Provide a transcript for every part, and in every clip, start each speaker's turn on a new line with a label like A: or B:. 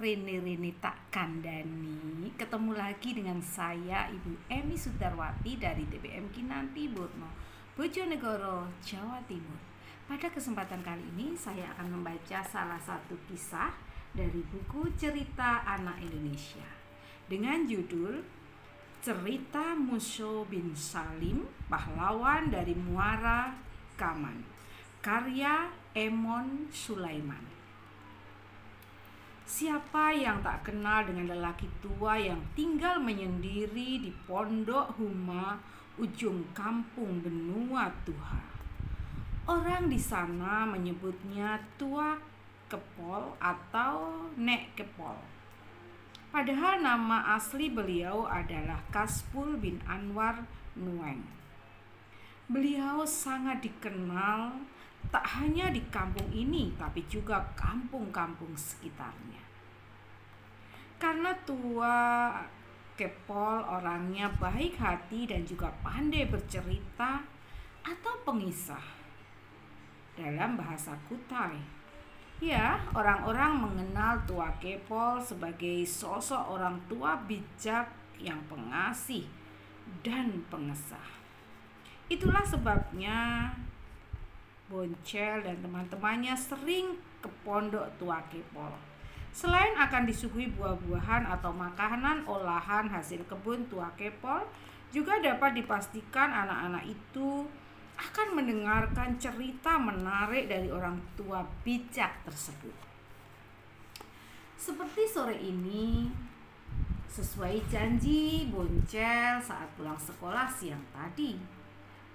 A: Rini tak kandani, ketemu lagi dengan saya Ibu Emi Sudarwati dari TPM Kinanti Burno, Bojonegoro, Jawa Timur. Pada kesempatan kali ini saya akan membaca salah satu kisah dari buku Cerita Anak Indonesia dengan judul Cerita Muso bin Salim, pahlawan dari Muara Kaman, karya Emon Sulaiman. Siapa yang tak kenal dengan lelaki tua yang tinggal menyendiri di Pondok Huma, ujung kampung Benua Tuha. Orang di sana menyebutnya Tua Kepol atau Nek Kepol. Padahal nama asli beliau adalah Kaspul bin Anwar Nueng. Beliau sangat dikenal tak hanya di kampung ini, tapi juga kampung-kampung sekitarnya. Karena Tua Kepol orangnya baik hati dan juga pandai bercerita atau pengisah dalam bahasa Kutai. Ya, orang-orang mengenal Tua Kepol sebagai sosok orang tua bijak yang pengasih dan pengesah. Itulah sebabnya Boncel dan teman-temannya sering ke pondok Tua Kepol. Selain akan disuguhi buah-buahan atau makanan olahan hasil kebun Tua Kepol, juga dapat dipastikan anak-anak itu akan mendengarkan cerita menarik dari orang tua bijak tersebut. Seperti sore ini, sesuai janji Boncel saat pulang sekolah siang tadi,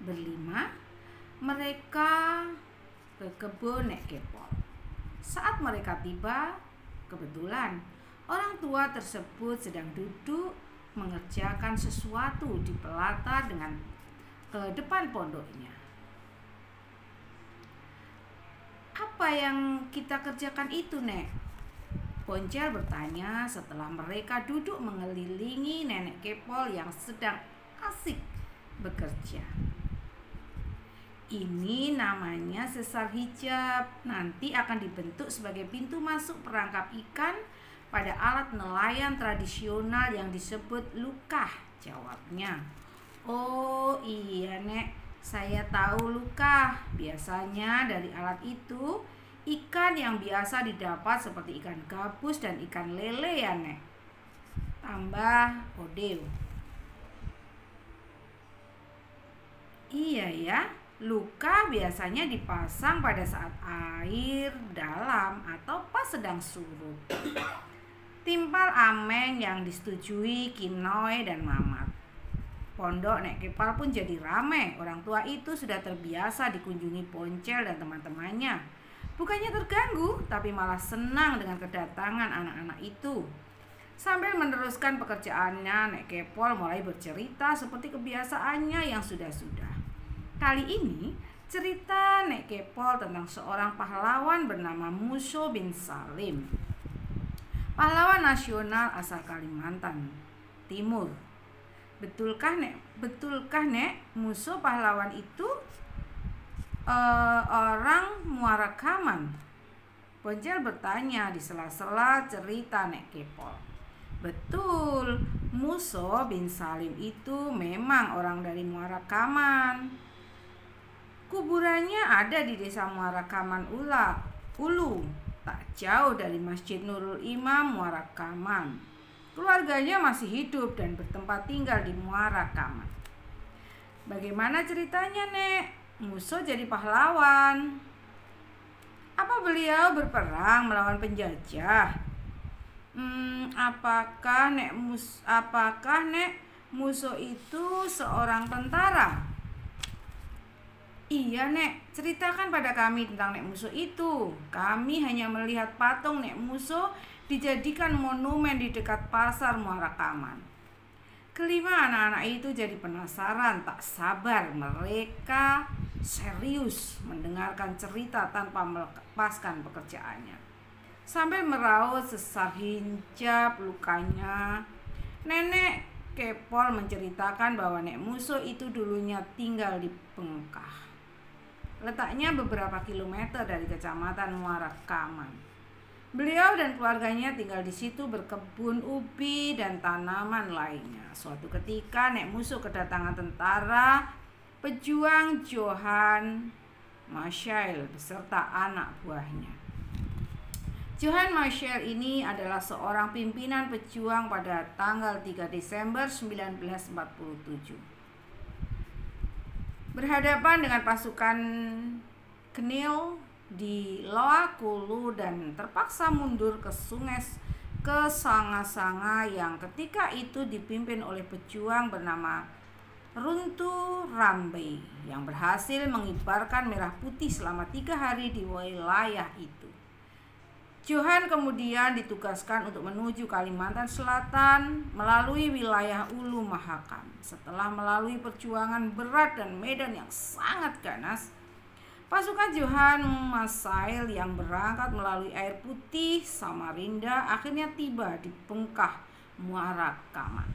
A: berlima mereka ke kebun Nek Kepol. Saat mereka tiba, kebetulan orang tua tersebut sedang duduk mengerjakan sesuatu di pelatar dengan ke depan pondoknya. Apa yang kita kerjakan itu, Nek? Boncel bertanya setelah mereka duduk mengelilingi Nenek Kepol yang sedang asik bekerja. Ini namanya sesar hijab. Nanti akan dibentuk sebagai pintu masuk perangkap ikan pada alat nelayan tradisional yang disebut lukah, jawabnya. Oh iya, Nek, saya tahu lukah. Biasanya dari alat itu ikan yang biasa didapat seperti ikan gabus dan ikan lele ya, Nek, tambah Odeo. Iya ya, luka biasanya dipasang pada saat air dalam atau pas sedang surut. Timpal ameng yang disetujui Kinoy dan Mamat. Pondok Nek Kepol pun jadi ramai. Orang tua itu sudah terbiasa dikunjungi Boncel dan teman-temannya. Bukannya terganggu, tapi malah senang dengan kedatangan anak-anak itu. Sambil meneruskan pekerjaannya, Nek Kepol mulai bercerita seperti kebiasaannya yang sudah-sudah. Kali ini cerita Nek Kepol tentang seorang pahlawan bernama Muso bin Salim, pahlawan nasional asal Kalimantan Timur. Betulkah Nek, Muso pahlawan itu orang Muara Kaman? Boncel bertanya di sela-sela cerita Nek Kepol. Betul, Muso bin Salim itu memang orang dari Muara Kaman. Kuburannya ada di desa Muara Kaman Ulu, tak jauh dari Masjid Nurul Imam Muara Kaman. Keluarganya masih hidup dan bertempat tinggal di Muara Kaman. Bagaimana ceritanya, Nek? Muso jadi pahlawan. Apa beliau berperang melawan penjajah? Apakah Nek Muso itu seorang tentara? Iya, Nek, ceritakan pada kami tentang Nek Muso itu. Kami hanya melihat patung Nek Muso dijadikan monumen di dekat pasar Muara Kaman. Kelima anak-anak itu jadi penasaran, tak sabar. Mereka serius mendengarkan cerita tanpa melepaskan pekerjaannya. Sambil meraut sesar hijab lukanya, Nenek Kepol menceritakan bahwa Nek Muso itu dulunya tinggal di Pengkah. Letaknya beberapa kilometer dari kecamatan Muara Kaman. Beliau dan keluarganya tinggal di situ berkebun ubi dan tanaman lainnya. Suatu ketika Nek Musuh kedatangan tentara pejuang Johann Marshall beserta anak buahnya. Johann Marshall ini adalah seorang pimpinan pejuang pada tanggal 3 Desember 1947. Berhadapan dengan pasukan Knil di Loa Kulu dan terpaksa mundur ke Sanga-Sanga yang ketika itu dipimpin oleh pejuang bernama Runtu Rambe yang berhasil mengibarkan merah putih selama 3 hari di wilayah itu. Johann kemudian ditugaskan untuk menuju Kalimantan Selatan melalui wilayah Ulu Mahakam. Setelah melalui perjuangan berat dan medan yang sangat ganas, pasukan Johann Marshall yang berangkat melalui air putih Samarinda akhirnya tiba di Bengkah Muara Kaman.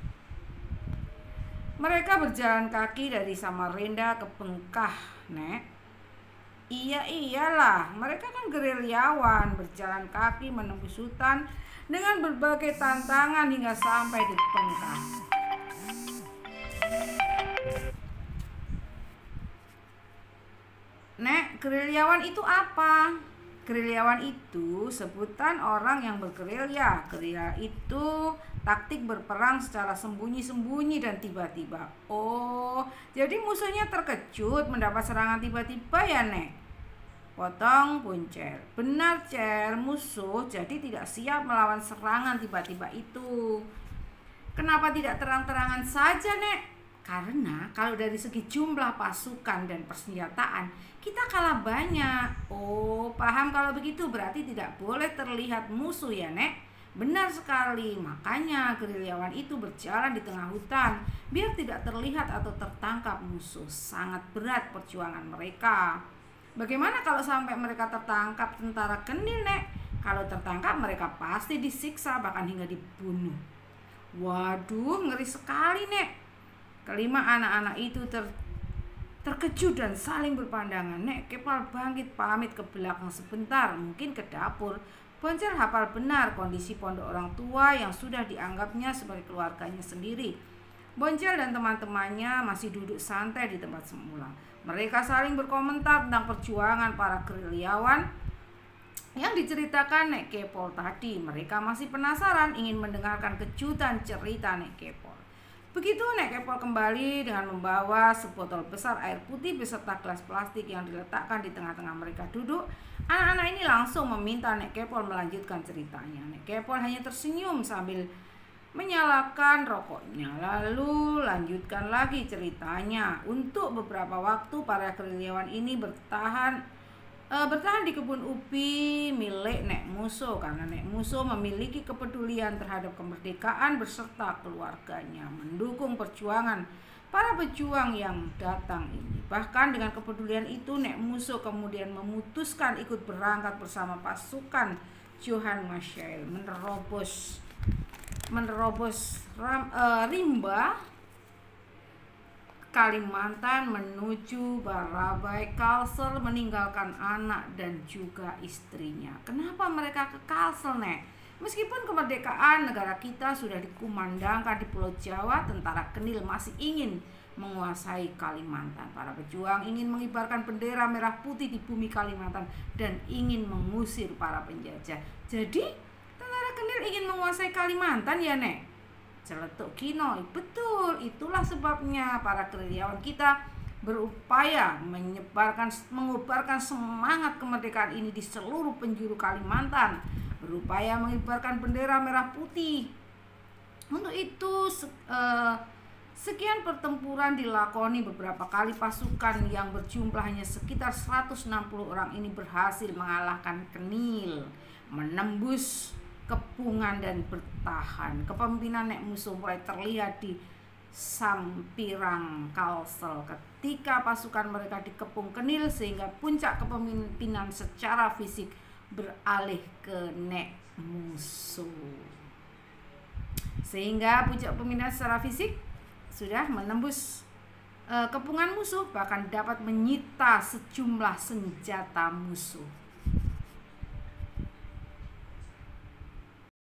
A: Mereka berjalan kaki dari Samarinda ke Bengkah, Nek. Iyalah, mereka kan gerilyawan, berjalan kaki menembus hutan dengan berbagai tantangan hingga sampai di Bengkah. Nek, gerilyawan itu apa? Gerilyawan itu sebutan orang yang bergerilya. Gerilya itu taktik berperang secara sembunyi-sembunyi dan tiba-tiba. Oh, jadi musuhnya terkejut mendapat serangan tiba-tiba ya, Nek? Potong Puncer. Benar, Cer, musuh jadi tidak siap melawan serangan tiba-tiba itu. Kenapa tidak terang-terangan saja, Nek? Karena kalau dari segi jumlah pasukan dan persenjataan, kita kalah banyak. Oh, paham kalau begitu, berarti tidak boleh terlihat musuh ya, Nek? Benar sekali, makanya gerilyawan itu berjalan di tengah hutan biar tidak terlihat atau tertangkap musuh. Sangat berat perjuangan mereka. Bagaimana kalau sampai mereka tertangkap tentara Knil, Nek? Kalau tertangkap mereka pasti disiksa bahkan hingga dibunuh. Waduh, ngeri sekali, Nek. Kelima anak-anak itu terkejut dan saling berpandangan. Nek Kepal bangkit pamit ke belakang sebentar, mungkin ke dapur. Boncel hafal benar kondisi pondok orang tua yang sudah dianggapnya sebagai keluarganya sendiri. Boncel dan teman-temannya masih duduk santai di tempat semula. Mereka saling berkomentar tentang perjuangan para gerilyawan yang diceritakan Nek Kepol tadi. Mereka masih penasaran ingin mendengarkan kejutan cerita Nek Kepol. Begitu Nek Kepol kembali dengan membawa sebotol besar air putih beserta gelas plastik yang diletakkan di tengah-tengah mereka duduk, anak-anak ini langsung meminta Nek Kepol melanjutkan ceritanya. Nek Kepol hanya tersenyum sambil menyalakan rokoknya, lalu lanjutkan lagi ceritanya. Untuk beberapa waktu para gerilyawan ini bertahan di kebun ubi milik Nek Musuh karena Nek Musuh memiliki kepedulian terhadap kemerdekaan beserta keluarganya, mendukung perjuangan para pejuang yang datang ini. Bahkan dengan kepedulian itu Nek Musuh kemudian memutuskan ikut berangkat bersama pasukan Johann Marshall menerobos rimba Kalimantan menuju Barabai. Kalsel meninggalkan anak dan juga istrinya. Kenapa mereka ke Kalsel, Nek? Meskipun kemerdekaan negara kita sudah dikumandangkan di Pulau Jawa, tentara Knil masih ingin menguasai Kalimantan. Para pejuang ingin mengibarkan bendera merah putih di bumi Kalimantan dan ingin mengusir para penjajah. Jadi, tentara Knil ingin menguasai Kalimantan ya, Nek? Celetuk Kinoy, betul, itulah sebabnya para gerilyawan kita berupaya mengubarkan semangat kemerdekaan ini di seluruh penjuru Kalimantan, berupaya mengibarkan bendera merah putih. Untuk itu sekian pertempuran dilakoni beberapa kali. Pasukan yang berjumlah hanya sekitar 160 orang ini berhasil mengalahkan Knil, menembus kepungan dan bertahan. Kepemimpinan Nek Musuh mulai terlihat di Sampirang Kalsel ketika pasukan mereka dikepung Knil, sehingga puncak kepemimpinan secara fisik beralih ke Nek Musuh. Sehingga puncak kepemimpinan secara fisik sudah menembus kepungan musuh, bahkan dapat menyita sejumlah senjata musuh.